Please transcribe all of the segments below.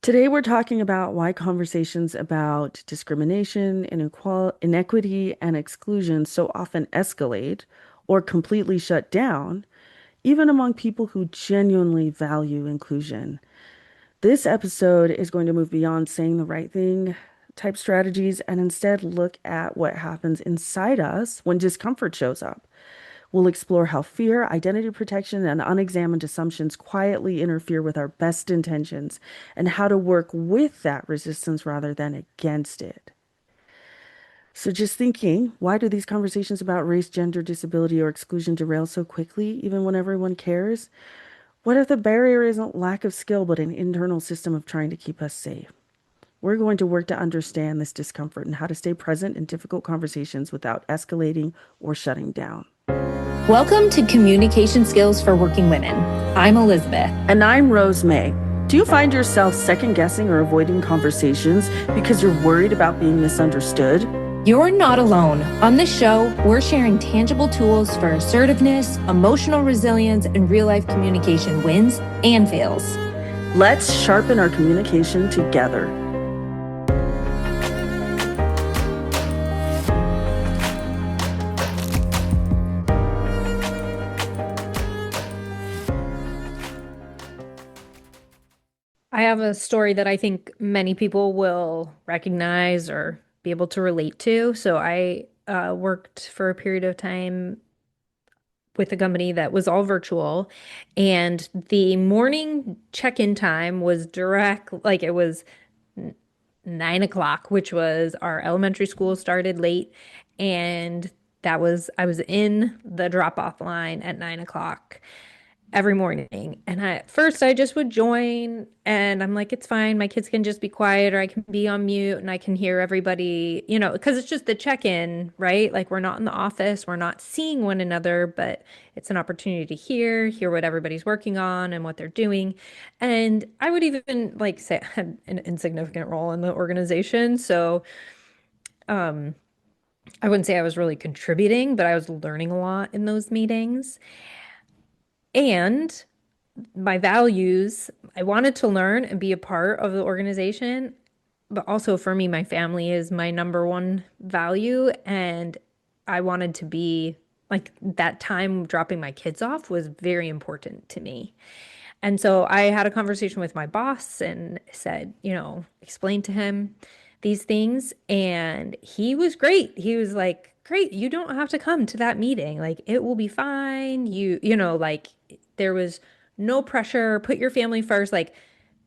Today, we're talking about why conversations about discrimination, inequity, and exclusion so often escalate or completely shut down, even among people who genuinely value inclusion. This episode is going to move beyond saying the right thing type strategies and instead look at what happens inside us when discomfort shows up. We'll explore how fear, identity protection, and unexamined assumptions quietly interfere with our best intentions and how to work with that resistance rather than against it. So, just thinking, why do these conversations about race, gender, disability, or exclusion derail so quickly, even when everyone cares? What if the barrier isn't lack of skill, but an internal system of trying to keep us safe? We're going to work to understand this discomfort and how to stay present in difficult conversations without escalating or shutting down. Welcome to Communication Skills for Working Women. I'm Elizabeth. And I'm Rose May. Do you find yourself second guessing or avoiding conversations because you're worried about being misunderstood? You're not alone. On this show, we're sharing tangible tools for assertiveness, emotional resilience, and real-life communication wins and fails. Let's sharpen our communication together. I have a story that I think many people will recognize or be able to relate to. So I worked for a period of time with a company that was all virtual, and the morning check-in time was direct, like it was 9 o'clock, which was our elementary school started late, and I was in the drop-off line at 9 o'clock every morning. And at first I just would join and I'm like, it's fine. My kids can just be quiet or I can be on mute and I can hear everybody, because it's just the check-in, right? Like we're not in the office, we're not seeing one another, but it's an opportunity to hear what everybody's working on and what they're doing. And I would even like say I had an insignificant role in the organization. So I wouldn't say I was really contributing, but I was learning a lot in those meetings. And my values, I wanted to learn and be a part of the organization, but also for me, my family is my number one value. And I wanted to be like that time dropping my kids off was very important to me. And so I had a conversation with my boss and said, explained to him these things. And he was great. He was like, great, you don't have to come to that meeting. Like it will be fine. Like there was no pressure. Put your family first. Like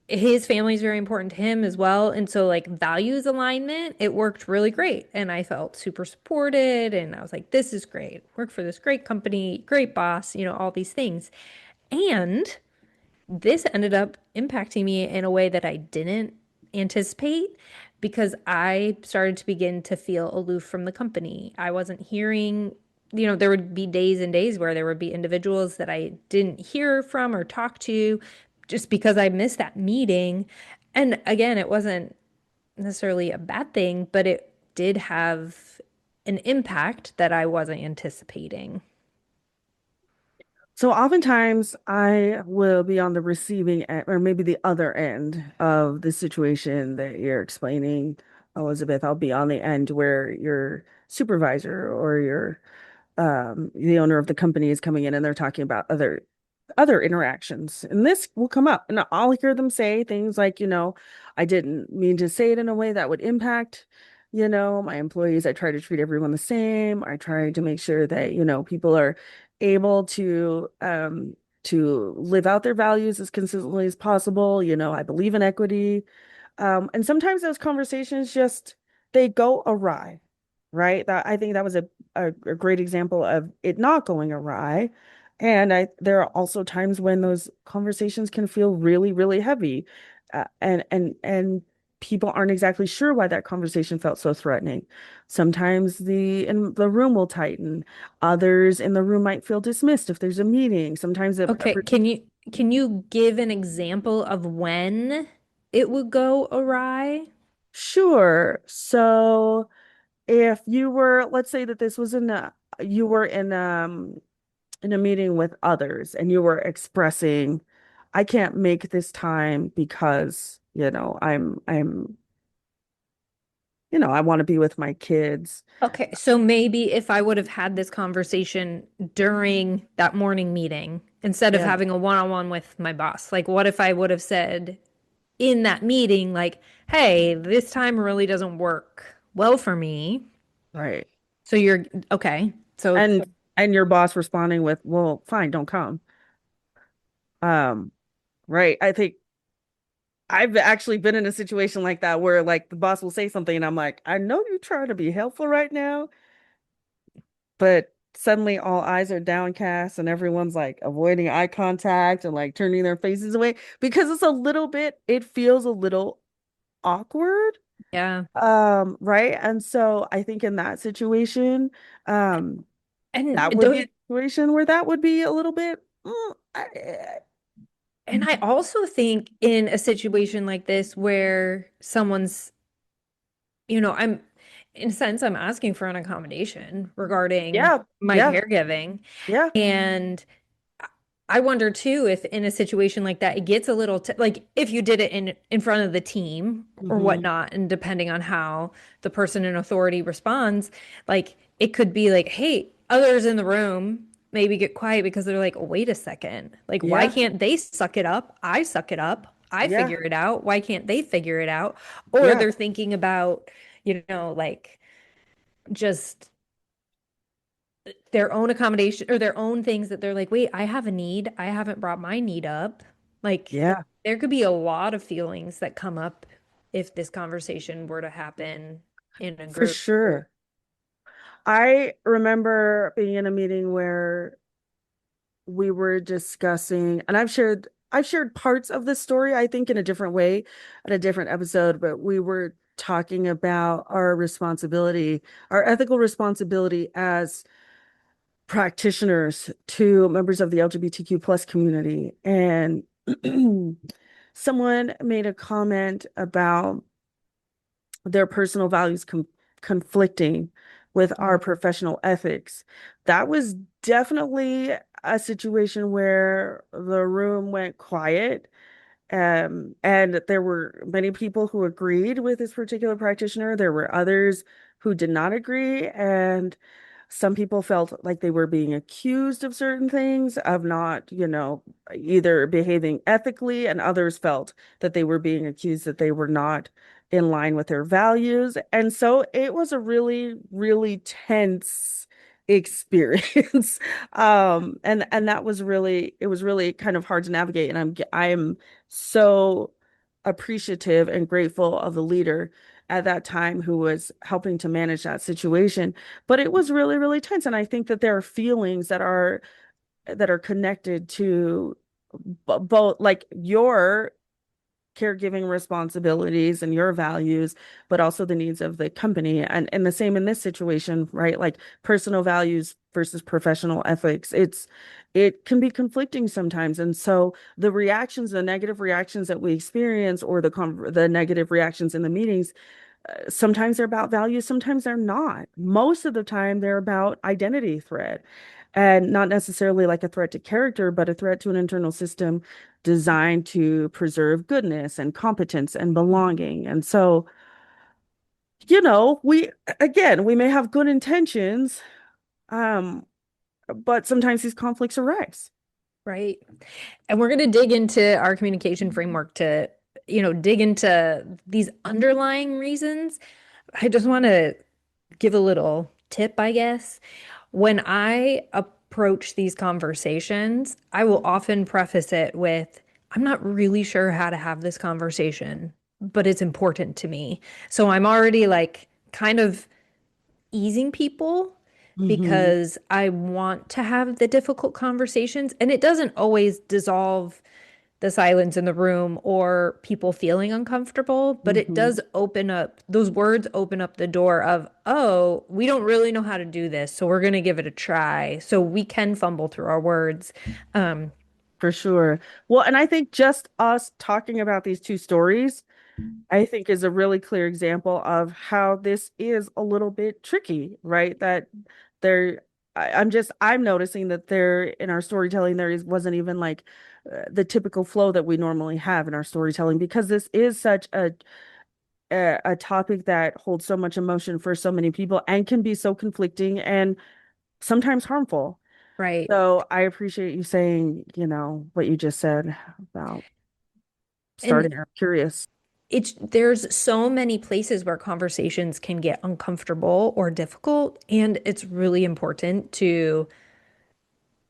his family is very important to him as well. And so like values alignment, it worked really great. And I felt super supported. And I was like, this is great. Work for this great company, great boss, all these things. And this ended up impacting me in a way that I didn't anticipate because I started to begin to feel aloof from the company. I wasn't hearing, there would be days and days where there would be individuals that I didn't hear from or talk to just because I missed that meeting. And again, it wasn't necessarily a bad thing, but it did have an impact that I wasn't anticipating. So oftentimes I will be on the receiving end, or maybe the other end of the situation that you're explaining, Elizabeth. I'll be on the end where your supervisor or your the owner of the company is coming in and they're talking about other interactions. And this will come up and I'll hear them say things like, I didn't mean to say it in a way that would impact, my employees. I try to treat everyone the same. I try to make sure that, people are able to live out their values as consistently as possible. I believe in equity. And sometimes those conversations just they go awry, right? That I think that was a great example of it not going awry. And there are also times when those conversations can feel really, really heavy, and people aren't exactly sure why that conversation felt so threatening. Sometimes the room will tighten. Others in the room might feel dismissed if there's a meeting. Sometimes Okay, can you give an example of when it would go awry? sure. So if you were, let's say that this was you were in a meeting with others and you were expressing, I can't make this time because I want to be with my kids. Okay, so maybe if I would have had this conversation during that morning meeting instead of Yeah, having a one-on-one with my boss, like what if I would have said in that meeting, like, hey, this time really doesn't work well for me. right. So you're okay. So And your boss responding with, "Well, fine, don't come." Um, right. I think I've actually been in a situation like that where like the boss will say something and I'm like, "I know you're trying to be helpful right now, but suddenly all eyes are downcast and everyone's like avoiding eye contact and like turning their faces away because it feels a little awkward. yeah. Right. And so I think in that situation, um, And that would be a don't situation where that would be a little bit, and I also think in a situation like this where someone's, I'm in a sense I'm asking for an accommodation regarding yeah, my yeah, caregiving. yeah. And I wonder too if in a situation like that it gets a little t like if you did it in front of the team or Hmm. whatnot, and depending on how the person in authority responds, like it could be like, hey, others in the room maybe get quiet because they're like, oh, wait a second, like why Yeah, can't they suck it up? I suck it up. I yeah, figure it out. Why can't they figure it out? Or yeah, they're thinking about, like just their own accommodation or their own things that they're like, wait, I have a need. I haven't brought my need up. Like, yeah, there could be a lot of feelings that come up if this conversation were to happen in a for group. sure. I remember being in a meeting where we were discussing, and I've shared parts of the story, I think, in a different way at a different episode, but we were talking about our ethical responsibility as practitioners to members of the LGBTQ plus community. And someone made a comment about their personal values conflicting with our Mhm. professional ethics. That was definitely a situation where the room went quiet. And there were many people who agreed with this particular practitioner. There were others who did not agree. And some people felt like they were being accused of certain things, of not, either behaving ethically, and others felt that they were being accused that they were not in line with their values. And so it was a really, really tense experience. And it was really kind of hard to navigate. And I'm so appreciative and grateful of the leader at that time who was helping to manage that situation. But it was really, really tense. And I think that there are feelings that are connected to both like your caregiving responsibilities and your values, but also the needs of the company. And the same in this situation, right? Like personal values versus professional ethics. It can be conflicting sometimes. And so the negative reactions that we experience, or the negative reactions in the meetings, sometimes they're about values, sometimes they're not. Most of the time, they're about identity threat, and not necessarily like a threat to character, but a threat to an internal system designed to preserve goodness and competence and belonging. And so, we may have good intentions, um, but sometimes these conflicts arise. Right. And we're going to dig into our communication framework to, dig into these underlying reasons. I just want to give a little tip, I guess. When I approach these conversations, I will often preface it with, I'm not really sure how to have this conversation, but it's important to me. So I'm already like kind of easing people Hmm. because I want to have the difficult conversations. And it doesn't always dissolve the silence in the room or people feeling uncomfortable, but it Hmm. does open up, those words open up the door of, oh, we don't really know how to do this, so we're going to give it a try. So we can fumble through our words. Um, For sure. Well, and I think just us talking about these two stories, I think is a really clear example of how this is a little bit tricky, right? That there, I'm noticing that there in our storytelling wasn't even like the typical flow that we normally have in our storytelling because this is such a topic that holds so much emotion for so many people and can be so conflicting and sometimes harmful. Right. So I appreciate you saying, what you just said about And starting. I'm curious. there's so many places where conversations can get uncomfortable or difficult, and it's really important to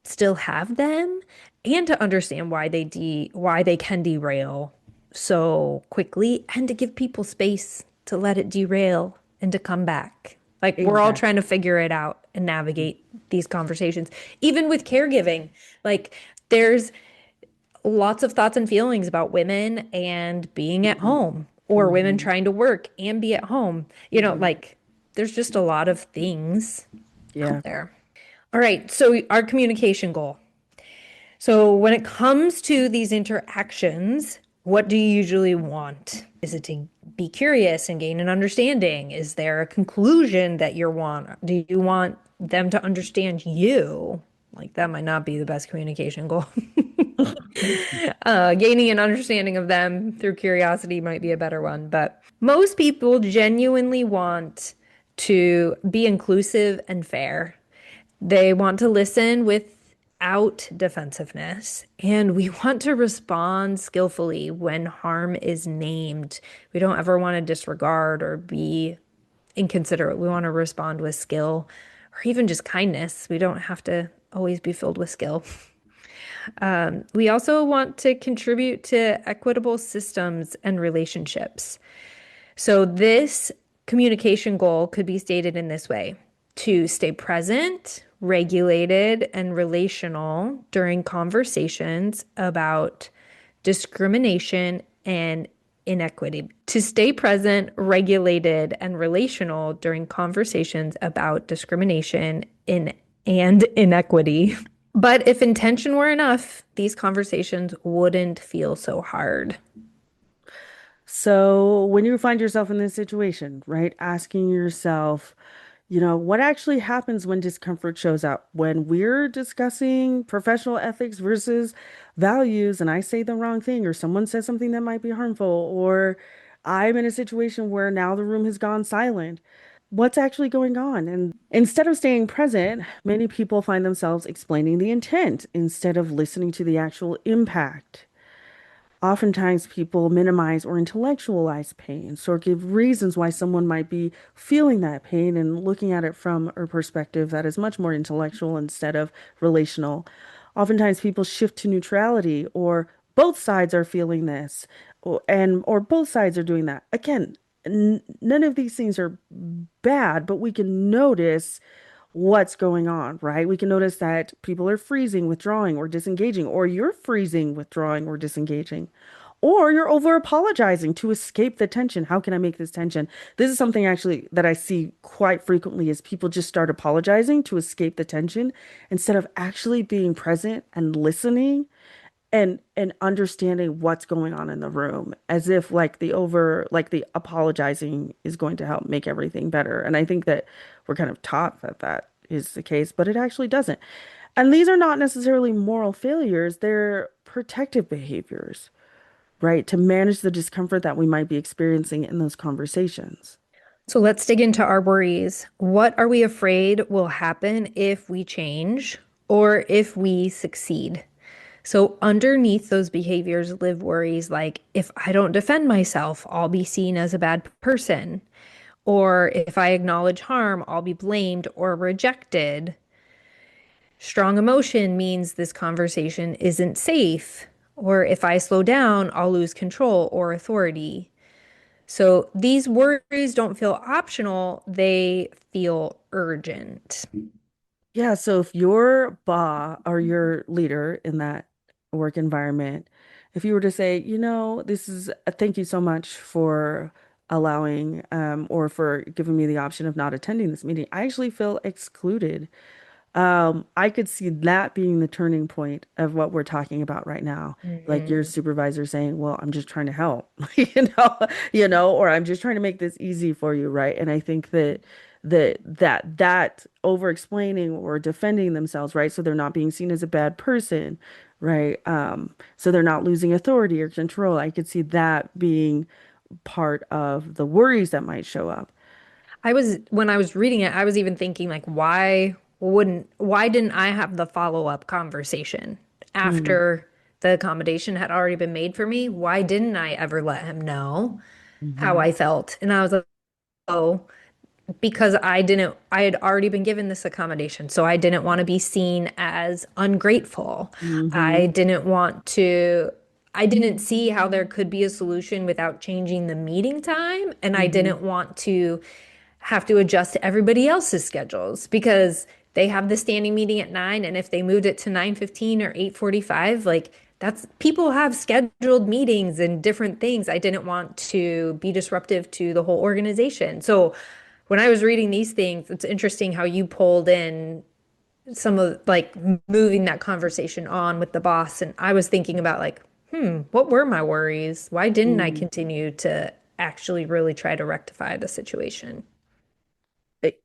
still have them and to understand why they can derail so quickly and to give people space to let it derail and to come back. Like we're all Exactly. trying to figure it out and navigate these conversations. Even with caregiving, like there's lots of thoughts and feelings about women and being at Hmm. home or women Hmm. trying to work and be at home. Hmm. Like there's just a lot of things out Yeah. there. All right, so our communication goal. So when it comes to these interactions, what do you usually want? Is it to be curious and gain an understanding? Is there a conclusion that you want? Do you want them to understand you? Like that might not be the best communication goal. Gaining an understanding of them through curiosity might be a better one, but most people genuinely want to be inclusive and fair. They want to listen without defensiveness, and we want to respond skillfully when harm is named. We don't ever want to disregard or be inconsiderate. We want to respond with skill or even just kindness. We don't have to always be filled with skill. We also want to contribute to equitable systems and relationships. So, this communication goal could be stated in this way: to stay present, regulated, and relational during conversations about discrimination and inequity. To stay present, regulated, and relational during conversations about discrimination and inequity. But if intention were enough, these conversations wouldn't feel so hard. So when you find yourself in this situation, right, asking yourself, what actually happens when discomfort shows up? When we're discussing professional ethics versus values, and I say the wrong thing, or someone says something that might be harmful, or I'm in a situation where now the room has gone silent. What's actually going on? And instead of staying present, many people find themselves explaining the intent instead of listening to the actual impact. Oftentimes, people minimize or intellectualize pain, so or give reasons why someone might be feeling that pain and looking at it from a perspective that is much more intellectual instead of relational. Oftentimes, people shift to neutrality or both sides are feeling this, or both sides are doing that. Again, none of these things are bad, but we can notice what's going on, right? We can notice that people are freezing, withdrawing, or disengaging, or you're freezing, withdrawing, or disengaging, or you're over apologizing to escape the tension. How can I make this tension? This is something actually that I see quite frequently is people just start apologizing to escape the tension instead of actually being present and listening and understanding what's going on in the room as if like the apologizing is going to help make everything better. And I think that we're kind of taught that that is the case, but it actually doesn't. And these are not necessarily moral failures, they're protective behaviors, right? To manage the discomfort that we might be experiencing in those conversations. So let's dig into our worries. What are we afraid will happen if we change or if we succeed? So, underneath those behaviors live worries like if I don't defend myself, I'll be seen as a bad person. Or if I acknowledge harm, I'll be blamed or rejected. Strong emotion means this conversation isn't safe. Or if I slow down, I'll lose control or authority. So these worries don't feel optional, they feel urgent. Yeah, so if your boss or your leader in that work environment, if you were to say, this is thank you so much for allowing or for giving me the option of not attending this meeting, I actually feel excluded. I could see that being the turning point of what we're talking about right now. Like your Mhm. supervisor saying, "Well, I'm just trying to help," or I'm just trying to make this easy for you, right? And I think that that over explaining or defending themselves, right? So they're not being seen as a bad person, right? So they're not losing authority or control. I could see that being part of the worries that might show up. When I was reading it, I was even thinking like, why didn't I have the follow-up conversation Mm-hmm. after the accommodation had already been made for me? Why didn't I ever let him know how I felt? And I was like, oh, because I had already been given this accommodation. So I didn't want to be seen as ungrateful. Mm-hmm. I didn't want to, I didn't see how there could be a solution without changing the meeting time. And I Mm-hmm. didn't want to have to adjust to everybody else's schedules because they have the standing meeting at 9. And if they moved it to 9:15 or 8:45, like that's people have scheduled meetings and different things. I didn't want to be disruptive to the whole organization. So when I was reading these things, it's interesting how you pulled in some of like moving that conversation on with the boss. And I was thinking about like, what were my worries? Why didn't I Mm-hmm. continue to actually really try to rectify the situation?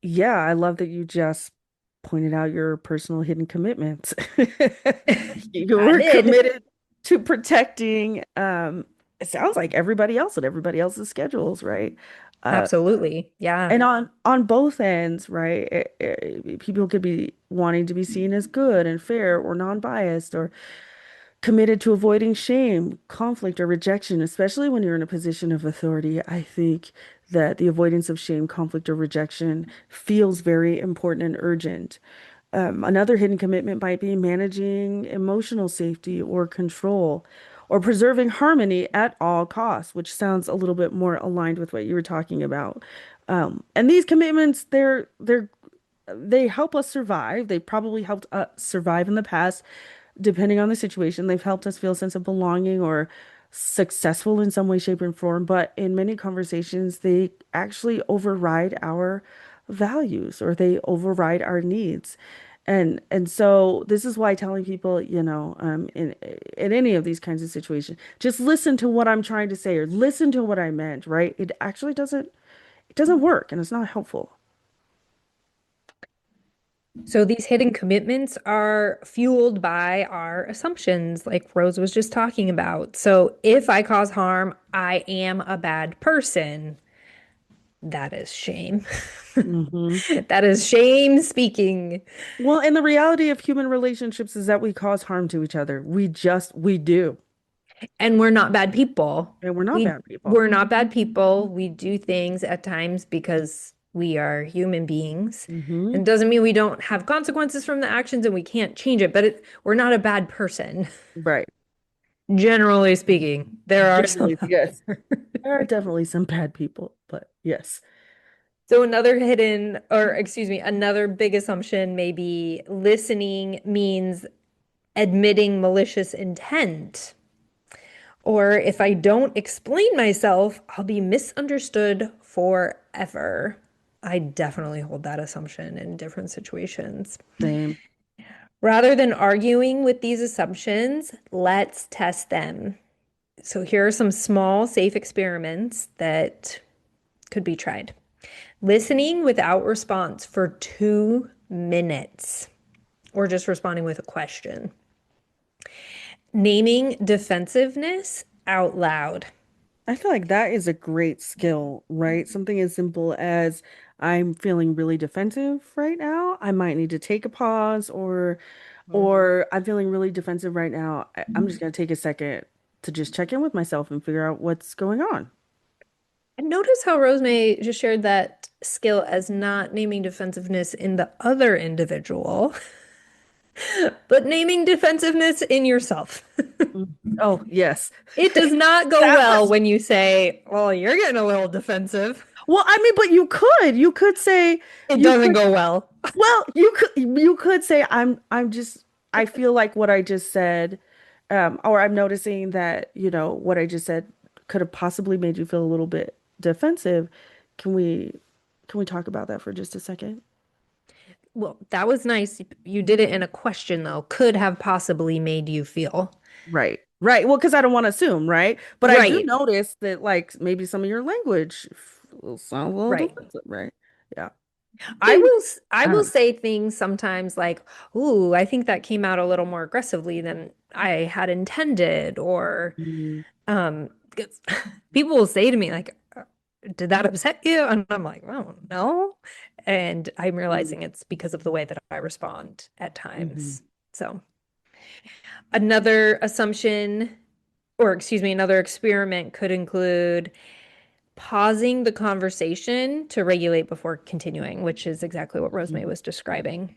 Yeah, I love that you just pointed out your personal hidden commitments. You I were did. committed to protecting, it sounds like everybody else and everybody else's schedules, right? Uh, Absolutely. Yeah. and on both ends, right? People could be wanting to be seen as good and fair or non-biased or committed to avoiding shame, conflict, or rejection, especially when you're in a position of authority. I think that the avoidance of shame, conflict, or rejection feels very important and urgent. Another hidden commitment might be managing emotional safety or control, or preserving harmony at all costs, which sounds a little bit more aligned with what you were talking about. And these commitments, they help us survive. They probably helped us survive in the past, depending on the situation. They've helped us feel a sense of belonging or successful in some way, shape, or form. But in many conversations, they actually override our values or they override our needs. And so this is why telling people, in any of these kinds of situations, just listen to what I'm trying to say or listen to what I meant, right? It doesn't work and it's not helpful. So these hidden commitments are fueled by our assumptions, like Rose was just talking about. So if I cause harm, I am a bad person. That is shame. Hmm. That is shame speaking. Well, and the reality of human relationships is that we cause harm to each other. We do. And we're not bad people. And we're not We bad people. we're not bad people. We do things at times because we are human beings. Hmm. And it doesn't mean we don't have consequences from the actions and we can't change it, but we're not a bad person. Right. Generally speaking, there are some Generally, out yes. there. There are definitely some bad people, but yes. So another hidden, or excuse me, another big assumption may be listening means admitting malicious intent. Or if I don't explain myself, I'll be misunderstood forever. I definitely hold that assumption in different situations. Same. Rather than arguing with these assumptions, let's test them. So here are some small, safe experiments that could be tried. Listening without response for 2 minutes, or just responding with a question. Naming defensiveness out loud. I feel like that is a great skill, right? Something as simple as I'm feeling really defensive right now. I might need to take a pause or I'm feeling really defensive right now. I'm just gonna take a second to just check in with myself and figure out what's going on. And notice how Rosemary just shared that skill as not naming defensiveness in the other individual, but naming defensiveness in yourself. Mm. Oh, yes. It does not go That well was when you say, well, you're getting a little defensive. well, I mean, but you could say It you doesn't could go well. well, you could say I feel like what I just said, or I'm noticing that, what I just said could have possibly made you feel a little bit defensive. Can we can we talk about that for just a second? Well, that was nice. You did it in a question, though. Could have possibly made you feel. Right. Right. Well, because I don't want to assume, right? But I do Right, notice that like maybe some of your language sounds a little right. defensive, right? Yeah. I will Um, say things sometimes like, "Ooh, I think that came out a little more aggressively than I had intended," or mm, 'cause people will say to me like, "Did that upset you?" And I'm like, "Oh, no." And I'm mm, realizing it's because of the way that I respond at mhm, times. So, another assumption, or excuse me, another experiment could include pausing the conversation to regulate before continuing, which is exactly what Rosemary mhm, was describing.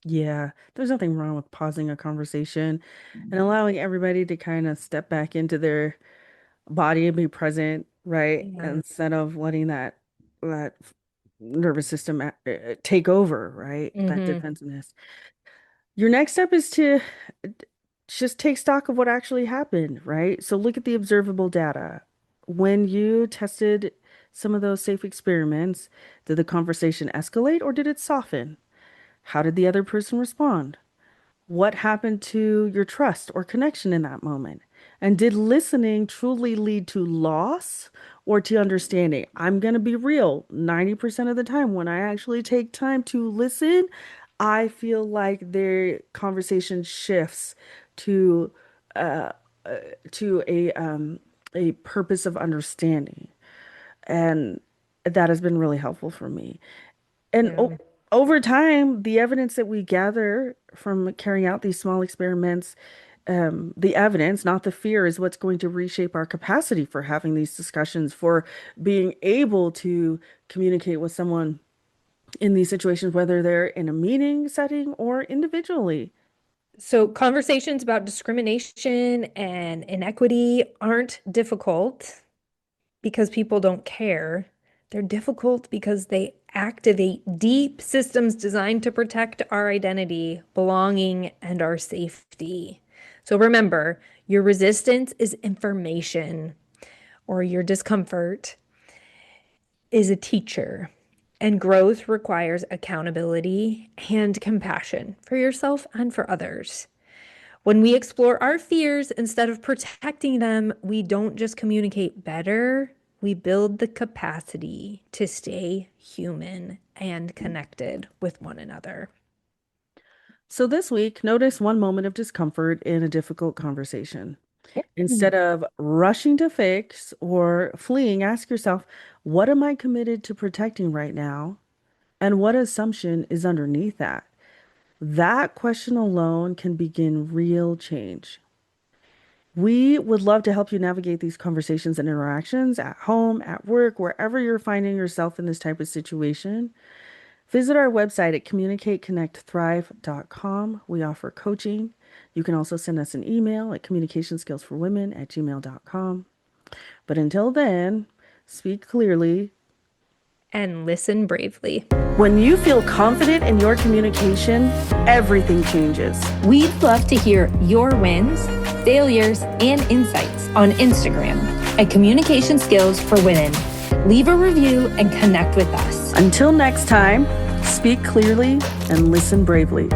Yeah, there's nothing wrong with pausing a conversation and allowing everybody to kind of step back into their body and be present, right? Yeah. Instead of letting that nervous system take over, right? That Hmm. defensiveness. Your next step is to just take stock of what actually happened, right? So look at the observable data. When you tested some of those safe experiments, did the conversation escalate or did it soften? How did the other person respond? What happened to your trust or connection in that moment? And did listening truly lead to loss or to understanding? I'm going to be real. 90% of the time, when I actually take time to listen, I feel like their conversation shifts to uh, to a purpose of understanding, and that has been really helpful for me. And Yeah. over time, the evidence that we gather from carrying out these small experiments, the evidence, not the fear, is what's going to reshape our capacity for having these discussions, for being able to communicate with someone in these situations, whether they're in a meeting setting or individually. So conversations about discrimination and inequity aren't difficult because people don't care. They're difficult because they activate deep systems designed to protect our identity, belonging, and our safety. So remember, your resistance is information, or your discomfort is a teacher. And growth requires accountability and compassion for yourself and for others. When we explore our fears instead of protecting them, we don't just communicate better, we build the capacity to stay human and connected with one another. So this week, notice one moment of discomfort in a difficult conversation. Mm. Instead of rushing to fix or fleeing, ask yourself, what am I committed to protecting right now? And what assumption is underneath that? That question alone can begin real change. We would love to help you navigate these conversations and interactions at home, at work, wherever you're finding yourself in this type of situation. Visit our website at communicateconnectthrive.com. We offer coaching. You can also send us an email at communicationskillsforwomen@gmail.com. But until then, speak clearly. And listen bravely. When you feel confident in your communication, everything changes. We'd love to hear your wins, failures, and insights on Instagram at Communication Skills for Women. Leave a review and connect with us. Until next time, speak clearly and listen bravely.